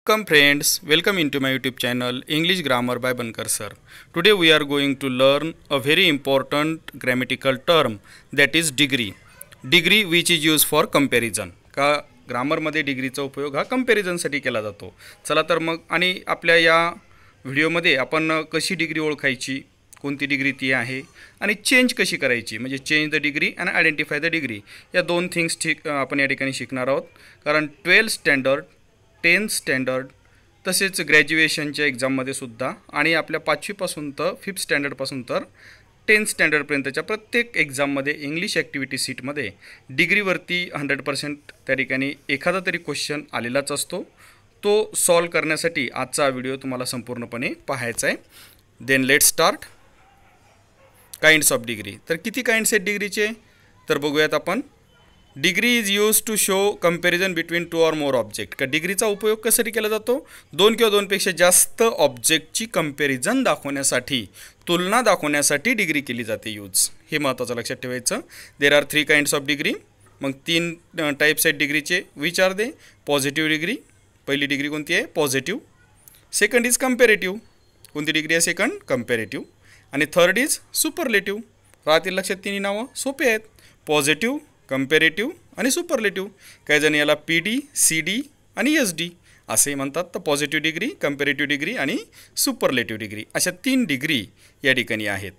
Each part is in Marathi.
Welcome friends, welcome into my YouTube channel English Grammar by Bankar sir. Today we are going to learn a very important grammatical term, that is degree. Degree which is used for comparison. का ग्रामर मध्ये डिग्रीचा उपयोग हा कंपॅरिझन साठी केला जातो. चला तर मग आणि आपल्या या व्हिडिओ मध्ये आपण कशी डिग्री ओळखायची, कोणती डिग्री ती आहे आणि चेंज कशी करायची, म्हणजे चेंज द डिग्री आणि आयडेंटिफाय द डिग्री, या दोन थिंग्स आपण या ठिकाणी शिकणार आहोत. कारण 12 स्टँडर्ड 10 स्टँडर्ड तसेच ग्रॅज्युएशनच्या एक्झाममध्ये सुद्धा आणि आपल्या 5वी पासून तर 5th स्टँडर्ड पासून तर 10 स्टँडर्ड पर्यंतच्या प्रत्येक एक्झाममध्ये इंग्लिश ॲक्टिव्हिटी सीटमध्ये डिग्रीवरती 100% त्या ठिकाणी एखादा तरी क्वेश्चन आलेलाच असतो. तो सॉल्व करण्यासाठी आजचा व्हिडिओ तुम्हाला संपूर्णपणे पाहायचा आहे. Then let start. Kinds of degree. तर किती काइंड्स आहेत डिग्रीचे तर बघूयात आपण. Degree is use to show comparison between 2 or more object. का डिग्रीचा उपयोग कशासाठी केला जातो, 2 किंवा 2 पेक्षा जास्त ऑब्जेक्टची कंपॅरिझन दाखवण्यासाठी, तुलना दाखवण्यासाठी डिग्री केली जाते यूज. हे महत्त्वाचं लक्षात ठेवायचं. There are 3 kinds of degree. मग 3 टाइप्स आहेत डिग्रीचे. Which are they? Positive degree. पहिली डिग्री कोणती आहे? पॉझिटिव्ह. Second is comparative. कोणती डिग्री आहे सेकंड? कंपॅरेटिव्ह. आणि थर्ड इज सुपरलेटिव्ह. राहतील लक्षात तिन्ही नावं, सोपे आहेत. पॉझिटिव्ह, कंपॅरेटिव्ह आणि सुपरलेटिव्ह. काही जण याला PD, CD आणि SD असे म्हणतात. तर पॉझिटिव्ह डिग्री, कंपॅरेटिव्ह डिग्री आणि सुपरलेटिव्ह डिग्री अशा 3 डिग्री या ठिकाणी आहेत.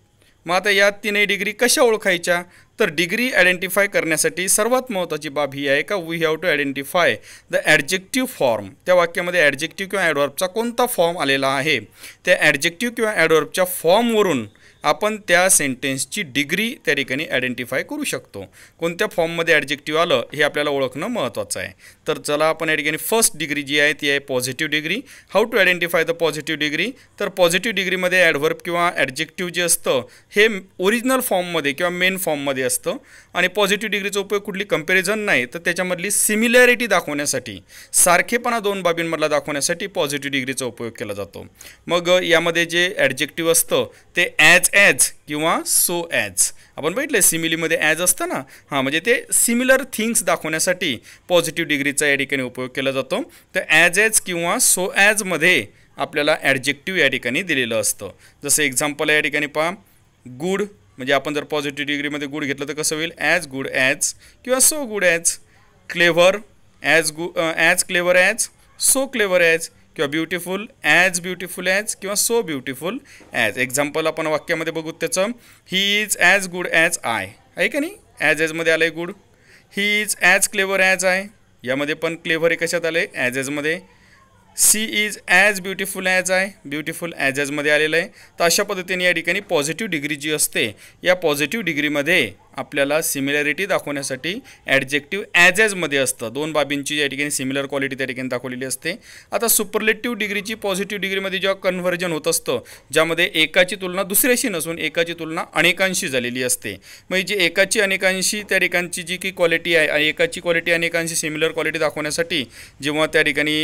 मग आता या 3 डिग्री कशा ओळखायच्या तर डिग्री आयडेंटिफाय करण्यासाठी सर्वात महत्त्वाची बाब ही आहे का we have to identify the adjective form. त्या वाक्यामध्ये ॲडजेक्टिव्ह किंवा ॲडवर्बचा कोणता फॉर्म आलेला आहे, त्या ॲडजेक्टिव्ह किंवा ॲडवर्बच्या फॉर्मवरून आपण त्या सेंटेन्सची डिग्री त्या ठिकाणी आयडेंटिफाय करू शकतो. कोणत्या फॉर्ममध्ये ॲडजेक्टिव्ह आलं हे आपल्याला ओळखणं महत्त्वाचं आहे. तर चला आपण या ठिकाणी फर्स्ट डिग्री जी आहे ती आहे positive degree. How to identify the positive degree. तर पॉझिटिव्ह डिग्रीमध्ये ॲडव्हर्ब किंवा ॲडजेक्टिव्ह जे असतं हे ओरिजिनल फॉर्ममध्ये किंवा मेन फॉर्ममध्ये असतं. आणि पॉझिटिव्ह डिग्रीचा उपयोग कुठली कंपॅरिझन नाही तर त्याच्यामधली सिमिलॅरिटी दाखवण्यासाठी, सारखेपणा 2 बाबींमधला दाखवण्यासाठी पॉझिटिव्ह डिग्रीचा उपयोग केला जातो. मग यामध्ये जे ॲडजेक्टिव्ह असतं ते ॲज किंवा सो ॲज. आपण बघितलं सिमिलीमध्ये ॲज असतं ना, हां म्हणजे ते सिमिलर थिंग्स दाखवण्यासाठी पॉझिटिव्ह डिग्रीचा या ठिकाणी उपयोग केला जातो. तर ॲज किंवा सो ॲजमध्ये आपल्याला ॲडजेक्टिव्ह या ठिकाणी दिलेलं असतं. जसं एक्झाम्पल या ठिकाणी पहा, गुड म्हणजे आपण जर पॉझिटिव्ह डिग्रीमध्ये गुड घेतलं तर कसं होईल? ॲज गुड ॲज किंवा so good as. Clever as clever as, so clever as. किंवा ब्युटिफुल ब्युटिफुल ॲज किंवा सो ब्युटिफुल ॲज. एक्झाम्पल आपण वाक्यामध्ये बघू त्याचं, he is as good as I आहे का नाही? ॲजमध्ये आलं आहे good. He is as clever as I, यामध्ये पण क्लेव्हर हे कशात आलं आहे? ॲजमध्ये. She is as beautiful as I, beautiful ॲजमध्ये आलेलं आहे. तर अशा पद्धतीने या ठिकाणी पॉझिटिव्ह डिग्री जी असते या पॉझिटिव्ह डिग्रीमध्ये आपल्याला सिमिलॅरिटी दाखवण्यासाठी ॲडजेक्टिव्ह ॲजमध्ये असतं. 2 बाबींची या ठिकाणी सिमिलर क्वालिटी त्या ठिकाणी दाखवलेली असते. आता सुपरलेटिव्ह डिग्रीची पॉझिटिव्ह डिग्रीमध्ये जेव्हा कन्व्हर्जन होत असतं, ज्यामध्ये एकाची तुलना दुसऱ्याशी नसून एकाची तुलना अनेकांशी झालेली असते. म्हणजे जी एकाची अनेकांशी त्या ठिकाणची जी की क्वालिटी आहे, एकाची क्वालिटी अनेकांशी सिमिलर क्वालिटी दाखवण्यासाठी जेव्हा त्या ठिकाणी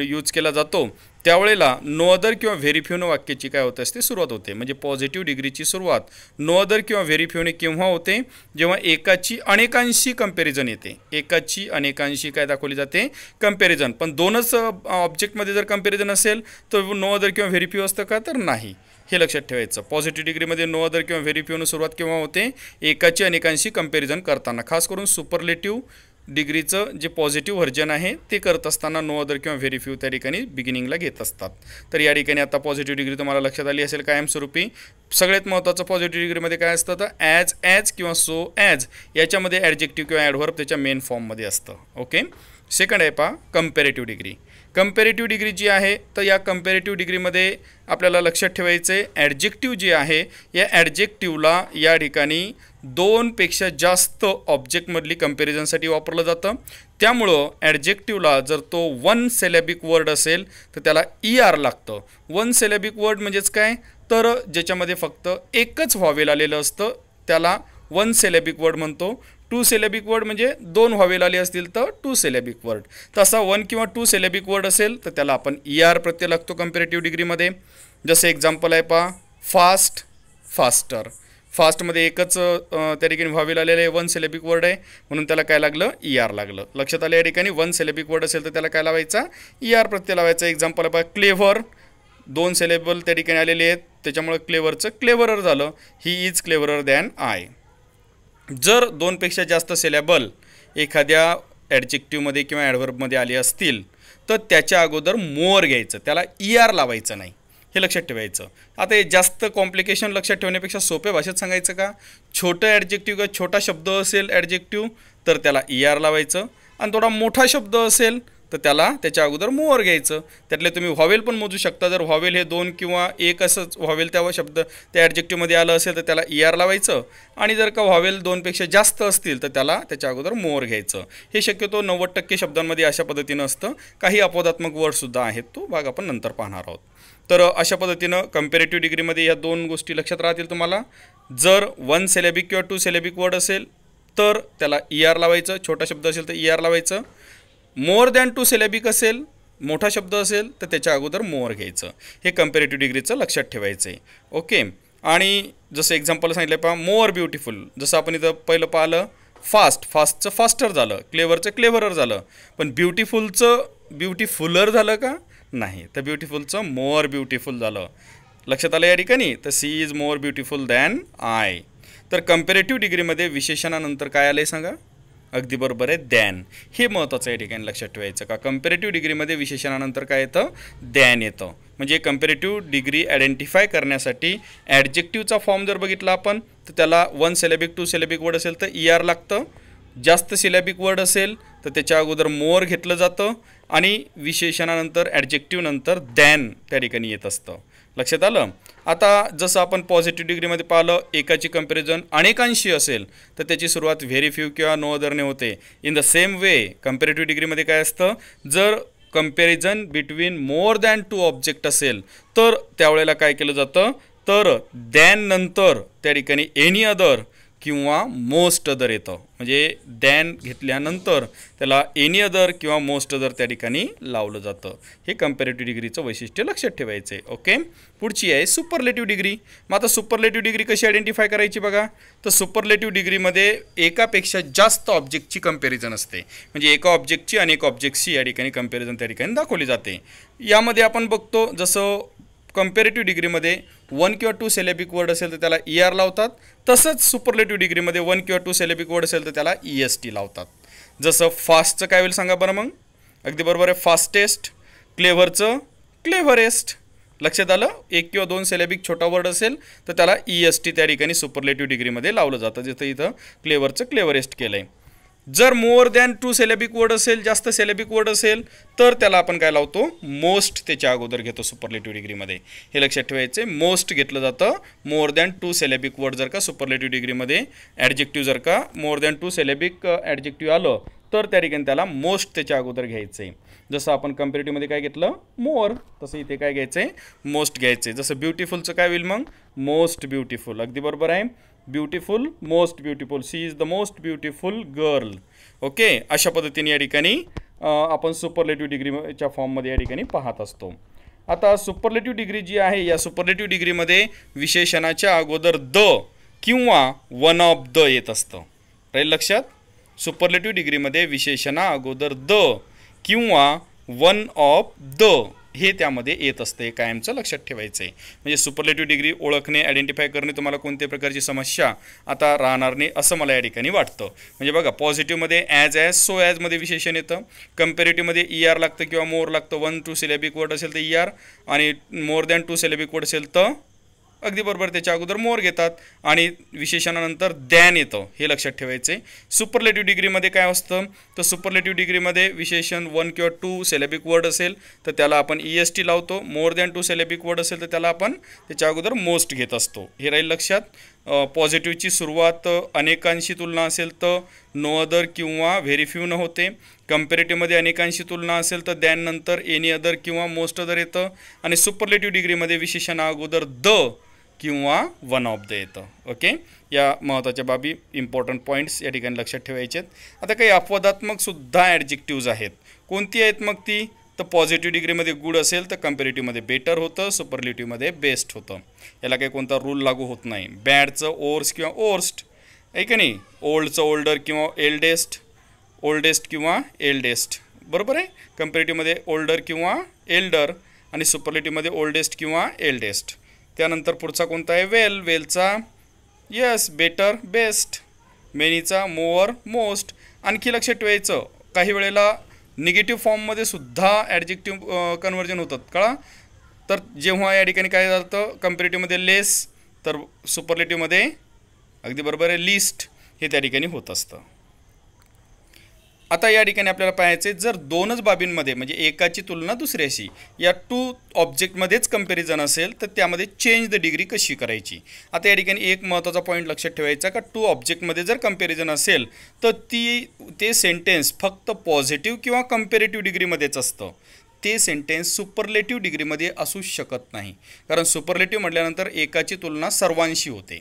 यूज केला जातो त्यावेळेला नो अदर किंवा व्हेरी फ्यूनं वाक्याची काय होत असते? सुरुवात होते. म्हणजे पॉझिटिव्ह डिग्रीची सुरुवात नो अदर किंवा व्हेरी फ्यूने केव्हा होते? जेव्हा एकाची अनेकांशी कंपॅरिझन येते. एकाची अनेकांशी काय दाखवली जाते? कंपॅरिझन. पण 2च ऑब्जेक्टमध्ये जर कंपॅरिझन असेल तर नो अदर किंवा व्हेरी फ्यू असतं का? तर नाही. हे लक्षात ठेवायचं. पॉझिटिव्ह डिग्रीमध्ये नो अदर किंवा व्हेरी फ्यूनं सुरुवात केव्हा होते? एकाची अनेकांशी कंपॅरिझन करताना. खास करून सुपरलेटिव्ह डिग्रीचं जे पॉझिटिव्ह व्हर्जन आहे ते करत असताना नो अदर किंवा व्हेरी फ्यू त्या ठिकाणी बिगिनिंगला घेत असतात. तर या ठिकाणी आता पॉझिटिव्ह डिग्री तुम्हाला लक्षात आली असेल कायमस्वरूपी. सगळ्यात महत्त्वाचं पॉझिटिव्ह डिग्रीमध्ये काय असतं तर ॲज किंवा सो ॲज याच्यामध्ये ॲडजेक्टिव्ह किंवा ॲडव्हर्ब त्याच्या मेन फॉर्ममध्ये असतं. ओके. सेकंड आहे पहा कंपॅरेटिव्ह डिग्री. कंपॅरेटिव्ह डिग्री जी आहे तर या कंपॅरेटिव्ह डिग्रीमध्ये आपल्याला लक्षात ठेवायचं आहे ॲडजेक्टिव्ह जे आहे या ॲडजेक्टिव्हला या ठिकाणी 2 पेक्षा जास्त ऑब्जेक्टमधली कंपॅरिझनसाठी वापरलं जातं. त्यामुळं ॲडजेक्टिव्हला जर तो 1 सिलॅबिक वर्ड असेल तर त्याला ER लागतं. 1 सिलॅबिक वर्ड म्हणजेच काय तर ज्याच्यामध्ये फक्त एकच व्हावेल आलेलं असतं त्याला 1 सिलॅबिक वर्ड म्हणतो. 2 सिलॅबिक वर्ड म्हणजे 2 व्हावेल आले असतील तर 2 सिलॅबिक वर्ड. तसा 1 किंवा 2 सिलॅबिक वर्ड असेल तर त्याला आपण ER प्रत्यय लागतो कंपॅरेटिव्ह डिग्रीमध्ये. जसं एक्झाम्पल आहे पहा, फास्ट फास्टर. फास्टमध्ये एकच त्या ठिकाणी व्हावेल आलेलं आहे, वन सिलेबिक वर्ड आहे म्हणून त्याला काय लागलं, ई आर लागलं. लक्षात आलं या ठिकाणी वन सिलेबिक वर्ड असेल तर त्याला काय लावायचा, ई आर प्रत्यय लावायचा. एक्झाम्पल आहे बघा, क्लेव्हर, 2 सिलेबल त्या ठिकाणी आलेले आहेत त्याच्यामुळे क्लेव्हरचं क्लेव्हरर झालं. He is cleverer than I. जर 2 पेक्षा जास्त सिलेबल एखाद्या ॲडजेक्टिव्हमध्ये किंवा ॲडव्हर्बमध्ये आले असतील तर त्याच्या अगोदर मोर घ्यायचं, त्याला ई आर लावायचं नाही, हे लक्षात ठेवायचं. आता हे जास्त कॉम्प्लिकेशन लक्षात ठेवण्यापेक्षा सोप्या भाषेत सांगायचं का, छोटं ॲडजेक्टिव्ह किंवा छोटा शब्द असेल ॲडजेक्टिव्ह तर त्याला ई आर लावायचं, आणि थोडा मोठा शब्द असेल तर त्याला त्याच्या अगोदर मोर घ्यायचं. त्यातले तुम्ही व्हावेल पण मोजू शकता. जर व्हावेल हे 2 किंवा 1 असंच व्हावेल त्या शब्द त्या ॲडजेक्टिव्हमध्ये आलं असेल तर त्याला ई आर लावायचं, आणि जर का व्हावेल 2 पेक्षा जास्त असतील तर त्याला त्याच्या अगोदर मोर घ्यायचं. हे शक्यतो 90% शब्दांमध्ये अशा पद्धतीनं असतं. काही अपवादात्मक वर्डसुद्धा आहेत, तो भाग आपण नंतर पाहणार आहोत. तर अशा पद्धतीनं कंपॅरेटिव्ह डिग्रीमध्ये या 2 गोष्टी लक्षात राहतील तुम्हाला. जर 1 सिलेबिक किंवा 2 सिलेबिक वर्ड असेल तर त्याला ई आर लावायचं, छोटा शब्द असेल तर ई आर लावायचं. मोर दॅन 2 सिलेबिक असेल, मोठा शब्द असेल तर त्याच्या अगोदर मोर घ्यायचं. हे कंपॅरेटिव्ह डिग्रीचं लक्षात ठेवायचं आहे. ओके. आणि जसं एक्झाम्पल सांगितलं पहा, मोर ब्युटिफुल, जसं आपण इथं पहिलं पाहिलं फास्टचं फास्टर झालं, क्लेव्हरचं क्लेव्हरर झालं, पण ब्युटिफुलचं ब्युटिफुलर झालं का, नाही, तर ब्युटिफुलचं मोर ब्युटिफुल झालं. लक्षात आलं या ठिकाणी. तर she is more beautiful than I. तर कंपॅरेटिव्ह डिग्रीमध्ये विशेषणानंतर काय आलं आहे सांगा, अगदी बरोबर आहे, दॅन. हे महत्त्वाचं या ठिकाणी लक्षात ठेवायचं का, कंपॅरेटिव्ह डिग्रीमध्ये विशेषणानंतर काय येतं, दॅन येतं. म्हणजे कंपॅरेटिव्ह डिग्री आयडेंटिफाय करण्यासाठी ॲडजेक्टिव्हचा फॉर्म जर बघितला आपण तर त्याला 1 सिलेबिक 2 सिलेबिक वर्ड असेल तर ई आर लागतं, जास्त सिलेबिक वर्ड असेल तर त्याच्या अगोदर मोर घेतलं जातं, आणि विशेषणानंतर ॲडजेक्टिव्ह नंतर दॅन त्या ठिकाणी येत असतं. लक्षात आलं. आता जसं आपण पॉझिटिव्ह डिग्रीमध्ये पाहिलं, एकाची कंपॅरिझन अनेकांशी असेल तर त्याची सुरुवात व्हेरी फ्यू किंवा नो अदरने होते. In the same way comparative डिग्रीमध्ये काय असतं, जर comparison between more than 2 object असेल तर त्यावेळेला काय केलं जातं, तर दॅन नंतर त्या ठिकाणी एनी अदर किंवा मोस्ट अदर येतं. म्हणजे दॅन घेतल्यानंतर त्याला एनी अदर किंवा मोस्ट अदर त्या ठिकाणी लावलं जातं. हे कंपॅरेटिव्ह डिग्रीचं वैशिष्ट्य लक्षात ठेवायचं आहे. ओके. पुढची आहे सुपरलेटिव्ह डिग्री. मग आता सुपरलेटिव्ह डिग्री कशी आयडेंटिफाय करायची बघा, तर सुपरलेटिव्ह डिग्रीमध्ये एकापेक्षा जास्त ऑब्जेक्टची कंपॅरिझन असते. म्हणजे एका ऑब्जेक्टची अनेक ऑब्जेक्टची या ठिकाणी कंपॅरिझन त्या ठिकाणी दाखवली जाते. यामध्ये आपण बघतो जसं कंपॅरेटिव्ह डिग्रीमध्ये 1 किंवा 2 सिलेबिक वर्ड असेल तर त्याला ई आर लावतात, तसंच सुपरलेटिव्ह डिग्रीमध्ये 1 किंवा 2 सिलेबिक वर्ड असेल तर त्याला ई एस टी लावतात. जसं फास्टचं काय होईल सांगा बरं मग, अगदी बरोबर आहे, फास्टेस्ट. क्लेव्हरचं क्लेव्हरेस्ट. लक्षात आलं. 1 किंवा 2 सिलेबिक छोटा वर्ड असेल तर त्याला ई एस टी त्या ठिकाणी सुपरलेटिव्ह डिग्रीमध्ये लावलं जातं, जिथं इथं क्लेव्हरचं क्लेव्हरेस्ट केलं आहे. जर मोर दॅन 2 सिलेबिक वर्ड असेल, जास्त सिलेबिक वर्ड असेल तर त्याला आपण काय लावतो, मोस्ट त्याच्या अगोदर घेतो सुपरलेटिव्ह डिग्रीमध्ये. हे लक्षात ठेवायचे, मोस्ट घेतलं जातं मोर दॅन 2 सिलेबिक वर्ड जर का सुपरलेटिव्ह डिग्रीमध्ये ॲडजेक्टिव्ह जर का मोर दॅन 2 सिलेबिक ॲडजेक्टिव्ह आलं तर त्या ठिकाणी त्याला मोस्ट त्याच्या अगोदर घ्यायचं आहे. जसं आपण कंपॅरेटिव्हमध्ये काय घेतलं, मोर, तसं इथे काय घ्यायचं आहे, मोस्ट घ्यायचं आहे. जसं ब्युटिफुलचं काय होईल मग, मोस्ट ब्युटिफुल. अगदी बरोबर आहे, beautiful, most beautiful. She is the most beautiful girl. Okay. अशा पद्धतीने या ठिकाणी आपण सुपरलेटिव्ह डिग्रीच्या फॉर्ममध्ये या ठिकाणी पाहत असतो. आता सुपरलेटिव्ह डिग्री जी आहे, या सुपरलेटिव्ह डिग्रीमध्ये विशेषणाच्या अगोदर द किंवा वन ऑफ द येत असतं. राहील लक्षात. सुपरलेटिव्ह डिग्रीमध्ये विशेषणा अगोदर द किंवा वन ऑफ द हे त्यामध्ये येत असते. कायमचं लक्षात ठेवायचं आहे. म्हणजे सुपरलेटिव्ह डिग्री ओळखणे, आयडेंटिफाय करणे तुम्हाला कोणत्याही प्रकारची समस्या आता राहणार नाही असं मला या ठिकाणी वाटतं. म्हणजे बघा, पॉझिटिव्हमध्ये ॲज सो ॲजमध्ये विशेषण येतं, कंपॅरेटिव्हमध्ये ई आर लागतं किंवा मोर लागतं. 1 2 सिलेबिक वर्ड असेल तर ई आर, आणि मोर दॅन 2 सिलेबिक वर्ड असेल तर अगदी बरोबर त्याच्या अगोदर मोर घेतात, आणि विशेषणानंतर दॅन येतं. हे लक्षात ठेवायचं आहे. सुपरलेटिव्ह डिग्रीमध्ये काय असतं, तर सुपरलेटिव्ह डिग्रीमध्ये विशेषण 1 किंवा 2 सिलेबिक वर्ड असेल तर त्याला आपण ई एस टी लावतो. मोर दॅन 2 सिलेबिक वर्ड असेल तर त्याला आपण त्याच्या अगोदर मोस्ट घेत असतो. हे राहील लक्षात. पॉझिटिव्हची सुरुवात अनेकांशी तुलना असेल तर नो अदर किंवा व्हेरी फ्यू न होते. कंपॅरेटिव्हमध्ये अनेकांशी तुलना असेल तर दॅन नंतर एनी अदर किंवा मोस्ट अदर येतं, आणि सुपरलेटिव्ह डिग्रीमध्ये विशेषणा अगोदर द किंवा वन ऑफ द येतं. ओके. या महत्त्वाच्या बाबी, इम्पॉर्टंट पॉईंट्स या ठिकाणी लक्षात ठेवायचे आहेत. आता काही अपवादात्मक सुद्धा ॲडजेक्टिव्ज आहेत. कोणती आहेत मग ती, तर पॉझिटिव्ह डिग्रीमध्ये गुड असेल तर कंपॅरेटिव्हमध्ये बेटर होतं, सुपरलेटिव्हमध्ये बेस्ट होतं. याला काही कोणता रूल लागू होत नाही. बॅडचं ओर्स किंवा ओर्स्ट आहे का नाही, ओल्डचं ओल्डर किंवा एल्डेस्ट, ओल्डेस्ट किंवा एल्डेस्ट, बरोबर आहे. कंपॅरेटिव्हमध्ये ओल्डर किंवा एल्डर आणि सुपरलेटिव्हमध्ये ओल्डेस्ट किंवा एल्डेस्ट. त्यानंतर पुढचा कोणता आहे, वेल, वेलचा यस बेटर बेस्ट, मेनीचा मोअर मोस्ट. आणखी लक्षात ठेवायचं काही वेळेला निगेटिव्ह फॉर्ममध्ये सुद्धा ॲडजेक्टिव्ह कन्वर्जन होतात कळा. तर जेव्हा या ठिकाणी काय जातं कंपॅरेटिव्हमध्ये लेस, तर सुपरलेटिव्हमध्ये अगदी बरोबर आहे लिस्ट, हे त्या ठिकाणी होत असतं. आता या ठिकाणी आपल्याला पाहायचे जर दोनच बाबींमध्ये म्हणजे एकाची तुलना दुसऱ्याशी या टू ऑब्जेक्टमध्येच कंपॅरिझन असेल तर त्यामध्ये चेंज द डिग्री कशी करायची. आता या ठिकाणी एक महत्त्वाचा पॉईंट लक्षात ठेवायचा का टू ऑब्जेक्टमध्ये जर कंपॅरिझन असेल तर ते सेंटेन्स फक्त पॉझिटिव्ह किंवा कंपॅरेटिव्ह डिग्रीमध्येच असतं. ते सेंटेन्स सुपरलेटिव्ह डिग्रीमध्ये असू शकत नाही, कारण सुपरलेटिव्ह म्हटल्यानंतर एकाची तुलना सर्वांशी होते,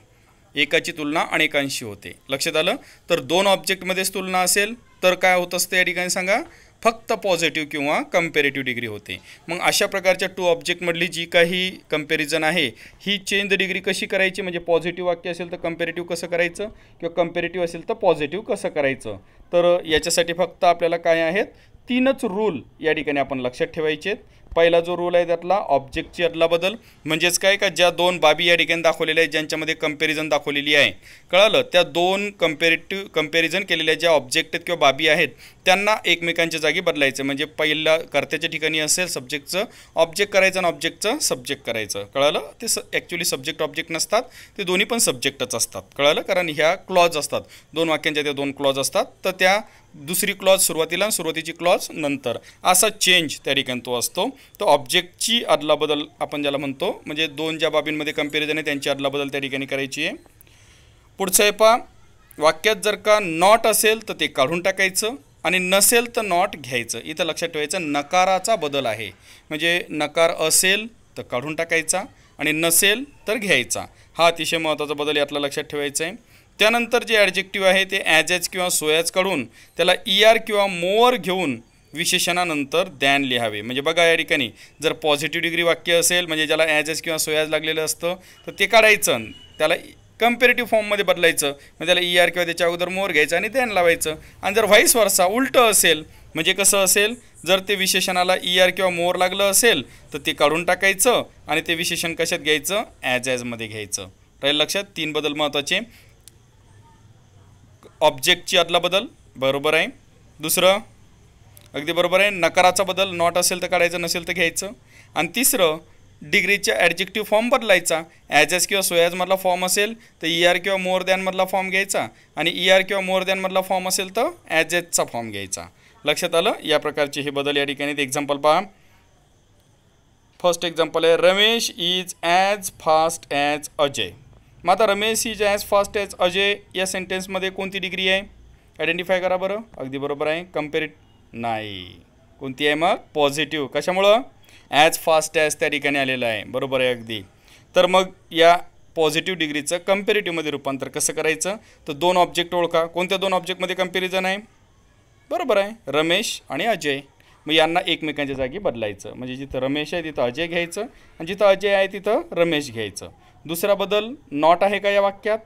एकाची तुलना अनेकांशी होते. लक्षात आलं. तर दोन ऑब्जेक्टमध्येच तुलना असेल तर काय होत असतं या ठिकाणी सांगा, फक्त पॉझिटिव्ह किंवा कंपॅरेटिव्ह डिग्री होते. मग अशा प्रकारच्या टू ऑब्जेक्टमधली जी काही कंपॅरिझन आहे ही चेंज द डिग्री कशी करायची, म्हणजे पॉझिटिव्ह वाक्य असेल तर कंपॅरेटिव्ह कसं करायचं किंवा कंपॅरेटिव्ह असेल तर पॉझिटिव्ह कसं करायचं. तर याच्यासाठी फक्त आपल्याला काय आहेत, तीनच रूल या ठिकाणी आपण लक्षात ठेवायचे आहेत. पहिला जो रूल आहे त्यातला ऑब्जेक्टची अदलाबदल, म्हणजेच काय का ज्या दोन बाबी या ठिकाणी दाखवलेल्या आहेत ज्यांच्यामध्ये कंपॅरिझन दाखवलेली आहे कळालं, त्या दोन कंपॅरिझन केलेल्या ज्या ऑब्जेक्ट आहेत किंवा बाबी आहेत त्यांना एकमेकांच्या जागी बदलायचं. म्हणजे पहिला कर्त्याच्या ठिकाणी असेल सब्जेक्टचं ऑब्जेक्ट करायचं आणि ऑब्जेक्टचं सब्जेक्ट करायचं कळालं. ते ॲक्च्युली सब्जेक्ट ऑब्जेक्ट नसतात, ते दोन्ही पण सब्जेक्टच असतात कळालं, कारण ह्या क्लॉज असतात दोन वाक्यांच्या, त्या दोन क्लॉज असतात. तर त्या दुसरी क्लॉज सुरुवातीला आणि सुरुवातीची क्लॉज नंतर असा चेंज त्या ठिकाणी तो असतो. तो ऑब्जेक्टची अदलाबदल आपण ज्याला म्हणतो, म्हणजे दोन ज्या बाबींमध्ये कंपॅरिझन आहे त्यांची अदलाबदल त्या ठिकाणी करायची आहे. पुढचं आहे पहा, वाक्यात जर का नॉट असेल तर ते काढून टाकायचं आणि नसेल तर नॉट घ्यायचं. इथं लक्षात ठेवायचं नकाराचा बदल आहे, म्हणजे नकार असेल तर काढून टाकायचा आणि नसेल तर घ्यायचा. हा अतिशय महत्त्वाचा बदल यातला लक्षात ठेवायचा आहे. त्यानंतर जे ॲडजेक्टिव्ह आहे ते ॲज किंवा सो ॲज काढून त्याला किंवा मोअर घेऊन विशेषणानंतर दॅन लिहावे. म्हणजे बघा या ठिकाणी जर पॉझिटिव्ह डिग्री वाक्य असेल म्हणजे ज्याला ॲज किंवा सो ॲज लागलेलं असतं तर ते काढायचं, त्याला कंपॅरेटिव्ह फॉर्ममध्ये बदलायचं, म्हणजे त्याला किंवा त्याच्या अगोदर मोअर घ्यायचं आणि दॅन लावायचं. आणि जर व्हाईस वर्सा उलटं असेल म्हणजे कसं असेल, जर ते विशेषणाला किंवा मोअर लागलं असेल तर ते काढून टाकायचं आणि ते विशेषण कशात घ्यायचं, ॲजमध्ये घ्यायचं. राहील लक्षात. तीन बदल महत्त्वाचे. ऑब्जेक्टची अदलाबदल बरोबर आहे. दुसरं अगदी बरोबर आहे, नकाराचा बदल, नॉट असेल तर काढायचं नसेल तर घ्यायचं. आणि तिसरं डिग्रीच्या ॲडजेक्टिव्ह फॉर्म बदलायचा. ॲज किंवा सो ॲजमधला फॉर्म असेल तर किंवा मोअर दॅनमधला फॉर्म घ्यायचा आणि किंवा मोअर दॅनमधला फॉर्म असेल तर ॲजचा फॉर्म घ्यायचा. लक्षात आलं. या प्रकारचे हे बदल या ठिकाणी एक्झाम्पल पहा. फर्स्ट एक्झाम्पल आहे Ramesh is as fast as Ajay. मग आता Ramesh is as fast as Ajay या सेंटेन्समध्ये कोणती डिग्री आहे आयडेंटिफाय करा बरं. अगदी बरोबर आहे. नाही, कोणती आहे मग, पॉझिटिव्ह. कशामुळं, ॲज फास्ट ॲज त्या ठिकाणी आलेलं आहे. बरोबर आहे अगदी. तर मग या पॉझिटिव्ह डिग्रीचं कंपॅरेटिव्हमध्ये रूपांतर कसं करायचं, तर दोन ऑब्जेक्ट ओळखा. कोणत्या दोन ऑब्जेक्टमध्ये कंपॅरिझन आहे, बरोबर आहे रमेश आणि अजय. मग यांना एकमेकांच्या जागी बदलायचं, म्हणजे जिथं रमेश आहे तिथं अजय घ्यायचं आणि जिथं अजय आहे तिथं रमेश घ्यायचं. दुसरा बदल, नॉट आहे का या वाक्यात,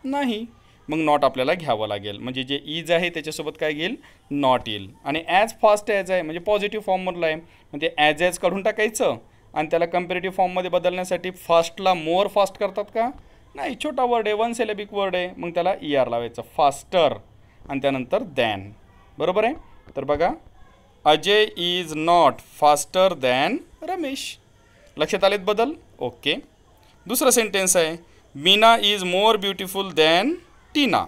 नाही, मग नॉट आपल्याला घ्यावं लागेल. म्हणजे जे इज आहे त्याच्यासोबत काय घेईल, नॉट येईल. आणि ॲज फास्ट ॲज आहे म्हणजे पॉझिटिव्ह फॉर्ममधला आहे, म्हणजे ॲज काढून टाकायचं आणि त्याला कंपॅरेटिव्ह फॉर्ममध्ये बदलण्यासाठी फास्टला मोअर फास्ट करतात का, नाही, छोटा वर्ड आहे, वन सिलेबिक वर्ड आहे, मग त्याला लावायचं, फास्टर आणि त्यानंतर दॅन. बरोबर आहे. तर बघा, Ajay is not faster than Ramesh. लक्षात आलेत बदल. ओके. दुसरं सेंटेन्स आहे Meena is more beautiful than Tina.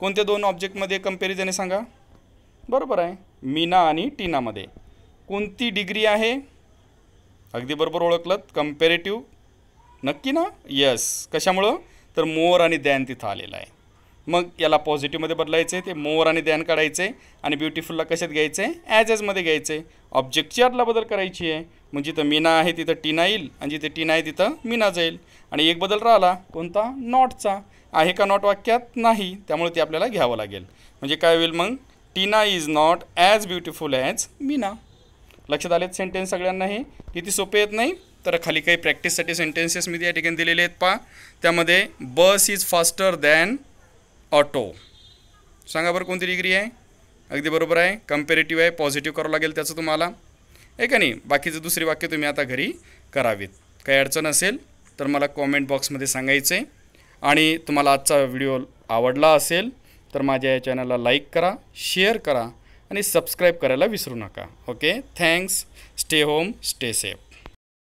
कोणत्या दोन ऑब्जेक्टमध्ये कंपॅरिझन आहे सांगा, बरोबर आहे मीना आणि टीनामध्ये. कोणती डिग्री आहे, अगदी बरोबर ओळखलं, कंपॅरेटिव्ह. नक्की ना, यस. कशामुळं, तर मोर आणि दॅन तिथं आलेलं आहे. मग याला पॉझिटिव्हमध्ये बदलायचं आहे, ते मोर आणि दॅन काढायचं आहे आणि ब्युटिफुलला कशात घ्यायचं आहे, ॲजमध्ये घ्यायचं आहे. ऑब्जेक्टची आतला बदल करायची आहे, म्हणजे जिथं मीना आहे तिथं टीना येईल आणि जिथे टीना आहे तिथं मीना जाईल. आणि एक बदल राहिला कोणता, नॉटचा. आहे का नॉट वाक्यात, नाही, त्यामुळे ते आपल्याला घ्यावं लागेल. म्हणजे काय होईल मग, Tina is not as beautiful as Meena. लक्षात आलेत सेंटेन्स सगळ्यांना? हे किती सोपे आहेत नाही? तर खाली काही प्रॅक्टिससाठी सेंटेन्सेस मी या ठिकाणी दिलेले आहेत पहा. त्यामध्ये बस इज फास्टर दॅन ऑटो. सांगा बरं कोणती डिग्री आहे? अगदी बरोबर आहे, कंपेरेटिव्ह आहे, पॉझिटिव्ह करावं लागेल त्याचं तुम्हाला, आहे का नाही? बाकीचं दुसरी वाक्य तुम्ही आता घरी करावीत. काही अडचण असेल तर मला कॉमेंट बॉक्समध्ये सांगायचं आहे. आणि तुम्हाला आजचा व्हिडिओ आवडला असेल तर माझ्या या चॅनलला लाईक करा, शेअर करा आणि सबस्क्राईब करायला विसरू नका. Okay, thanks. Stay home, stay safe.